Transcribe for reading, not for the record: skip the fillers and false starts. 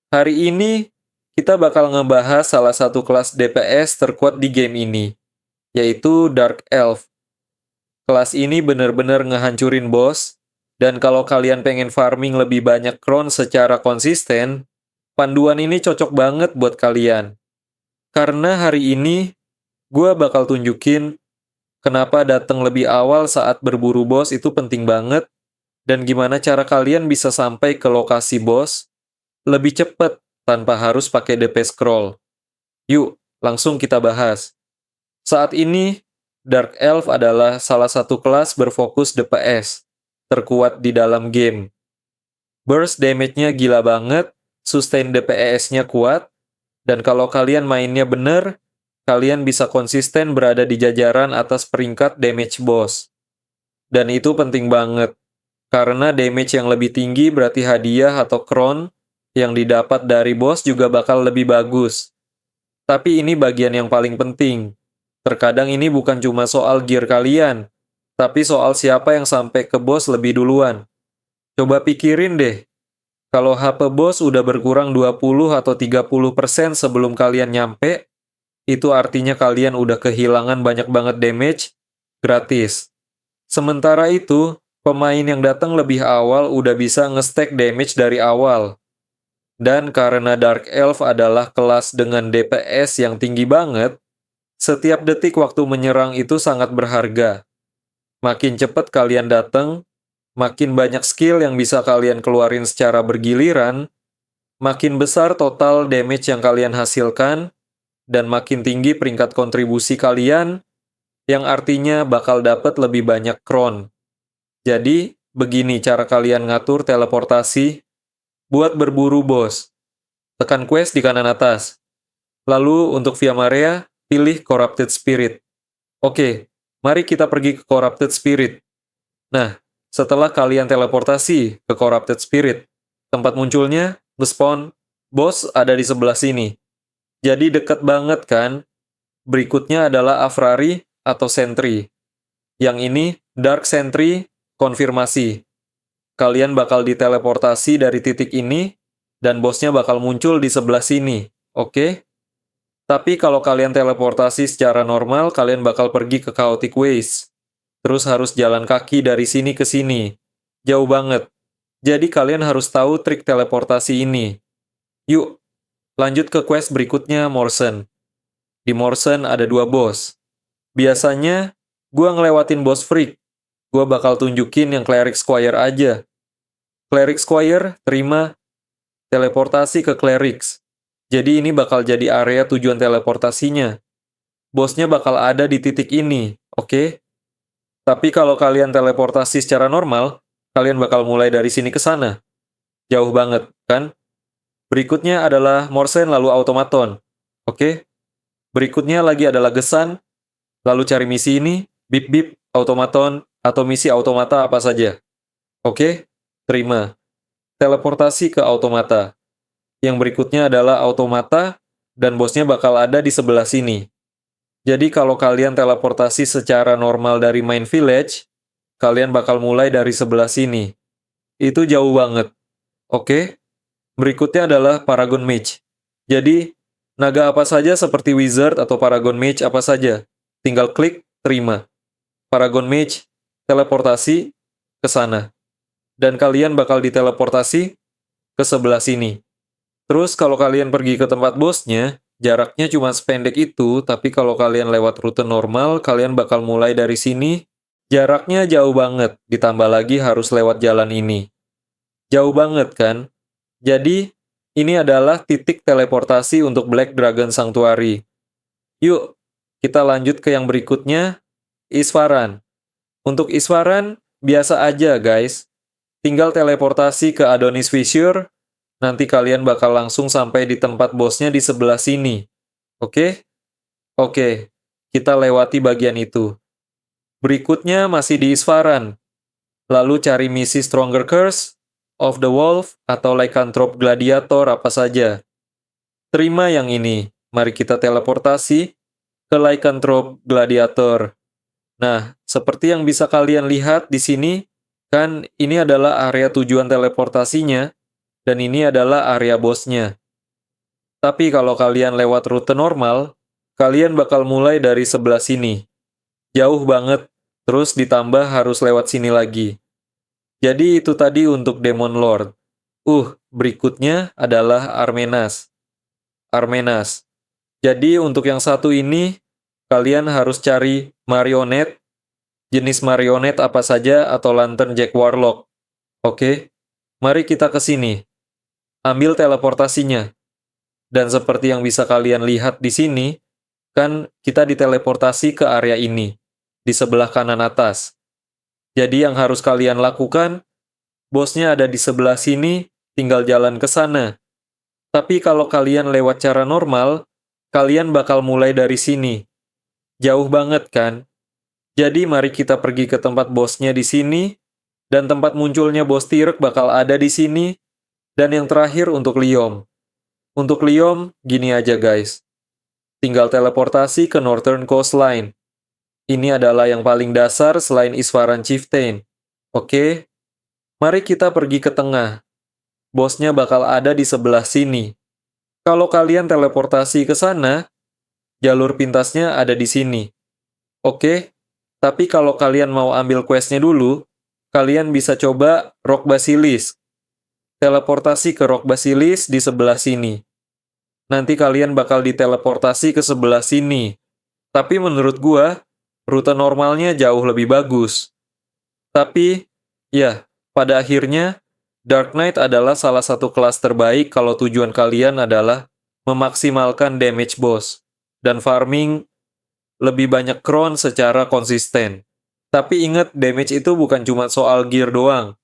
Hari ini kita bakal ngebahas salah satu kelas DPS terkuat di game ini, yaitu Dark Elf. Kelas ini bener-bener ngehancurin boss, dan kalau kalian pengen farming lebih banyak crown secara konsisten, panduan ini cocok banget buat kalian. Karena hari ini, gue bakal tunjukin kenapa datang lebih awal saat berburu boss itu penting banget, dan gimana cara kalian bisa sampai ke lokasi boss lebih cepat tanpa harus pakai DP scroll. Yuk, langsung kita bahas. Saat ini, Dark Elf adalah salah satu kelas berfokus DPS, terkuat di dalam game. Burst damage-nya gila banget, sustain DPS-nya kuat, dan kalau kalian mainnya bener, kalian bisa konsisten berada di jajaran atas peringkat damage boss. Dan itu penting banget, karena damage yang lebih tinggi berarti hadiah atau crown yang didapat dari boss juga bakal lebih bagus. Tapi ini bagian yang paling penting. Terkadang ini bukan cuma soal gear kalian, tapi soal siapa yang sampai ke boss lebih duluan. Coba pikirin deh, kalau HP boss udah berkurang 20 atau 30% sebelum kalian nyampe, itu artinya kalian udah kehilangan banyak banget damage gratis. Sementara itu, pemain yang datang lebih awal udah bisa nge-stack damage dari awal. Dan karena Dark Elf adalah kelas dengan DPS yang tinggi banget, setiap detik waktu menyerang itu sangat berharga. Makin cepat kalian datang, makin banyak skill yang bisa kalian keluarin secara bergiliran, makin besar total damage yang kalian hasilkan, dan makin tinggi peringkat kontribusi kalian, yang artinya bakal dapat lebih banyak crown. Jadi, begini cara kalian ngatur teleportasi buat berburu bos. Tekan quest di kanan atas. Lalu untuk Via Marea, pilih Corrupted Spirit. Oke, mari kita pergi ke Corrupted Spirit. Nah, setelah kalian teleportasi ke Corrupted Spirit, tempat munculnya, respawn, boss ada di sebelah sini. Jadi deket banget kan? Berikutnya adalah Afrari atau Sentry. Yang ini, Dark Sentry, konfirmasi. Kalian bakal diteleportasi dari titik ini, dan bosnya bakal muncul di sebelah sini. Oke? Tapi kalau kalian teleportasi secara normal, kalian bakal pergi ke Chaotic Waste. Terus harus jalan kaki dari sini ke sini. Jauh banget. Jadi kalian harus tahu trik teleportasi ini. Yuk, lanjut ke quest berikutnya, Morsen. Di Morsen ada 2 bos. Biasanya, gua ngelewatin boss freak. Gua bakal tunjukin yang Cleric Squire aja. Cleric Squire, terima. Teleportasi ke Clerics. Jadi ini bakal jadi area tujuan teleportasinya. Bosnya bakal ada di titik ini, oke? Tapi kalau kalian teleportasi secara normal, kalian bakal mulai dari sini ke sana. Jauh banget, kan? Berikutnya adalah Morsen lalu Automaton. Oke? Berikutnya lagi adalah Gesan, lalu cari misi ini, bip-bip, Automaton, atau misi automata apa saja. Oke? Terima. Teleportasi ke Automata. Yang berikutnya adalah Automata, dan bosnya bakal ada di sebelah sini. Jadi kalau kalian teleportasi secara normal dari main village, kalian bakal mulai dari sebelah sini. Itu jauh banget. Oke? Berikutnya adalah Paragon Mage. Jadi, naga apa saja seperti Wizard atau Paragon Mage apa saja. Tinggal klik, terima. Paragon Mage, teleportasi, ke sana. Dan kalian bakal diteleportasi ke sebelah sini. Terus kalau kalian pergi ke tempat bosnya, jaraknya cuma sependek itu, tapi kalau kalian lewat rute normal, kalian bakal mulai dari sini, jaraknya jauh banget, ditambah lagi harus lewat jalan ini. Jauh banget kan? Jadi, ini adalah titik teleportasi untuk Black Dragon Sanctuary. Yuk, kita lanjut ke yang berikutnya, Iswaran. Untuk Iswaran, biasa aja guys. Tinggal teleportasi ke Adonis Fissure, nanti kalian bakal langsung sampai di tempat bosnya di sebelah sini. Oke? Oke, kita lewati bagian itu. Berikutnya masih di Isfaran. Lalu cari misi Stronger Curse, of the Wolf, atau Lycanthrope Gladiator apa saja. Terima yang ini. Mari kita teleportasi ke Lycanthrope Gladiator. Nah, seperti yang bisa kalian lihat di sini, kan ini adalah area tujuan teleportasinya, dan ini adalah area bosnya. Tapi kalau kalian lewat rute normal, kalian bakal mulai dari sebelah sini. Jauh banget, terus ditambah harus lewat sini lagi. Jadi itu tadi untuk Demon Lord. Berikutnya adalah Armenas. Armenas. Jadi untuk yang satu ini, kalian harus cari marionet, jenis marionet apa saja atau lantern Jack Warlock. Oke, mari kita ke sini. Ambil teleportasinya. Dan seperti yang bisa kalian lihat di sini, kan kita diteleportasi ke area ini, di sebelah kanan atas. Jadi yang harus kalian lakukan, bosnya ada di sebelah sini, tinggal jalan ke sana. Tapi kalau kalian lewat cara normal, kalian bakal mulai dari sini. Jauh banget kan? Jadi mari kita pergi ke tempat bosnya di sini, dan tempat munculnya bos Tirek bakal ada di sini, dan yang terakhir untuk Liom. Untuk Liom, gini aja guys. Tinggal teleportasi ke Northern Coastline. Ini adalah yang paling dasar selain Iswaran Chieftain. Oke? Mari kita pergi ke tengah. Bosnya bakal ada di sebelah sini. Kalau kalian teleportasi ke sana, jalur pintasnya ada di sini. Oke? Tapi kalau kalian mau ambil questnya dulu, kalian bisa coba Rock Basilisk. Teleportasi ke Rock Basilisk di sebelah sini. Nanti kalian bakal diteleportasi ke sebelah sini. Tapi menurut gua, rute normalnya jauh lebih bagus. Tapi, ya, pada akhirnya, Dark Knight adalah salah satu kelas terbaik kalau tujuan kalian adalah memaksimalkan damage boss dan farming lebih banyak crown secara konsisten. Tapi ingat, damage itu bukan cuma soal gear doang.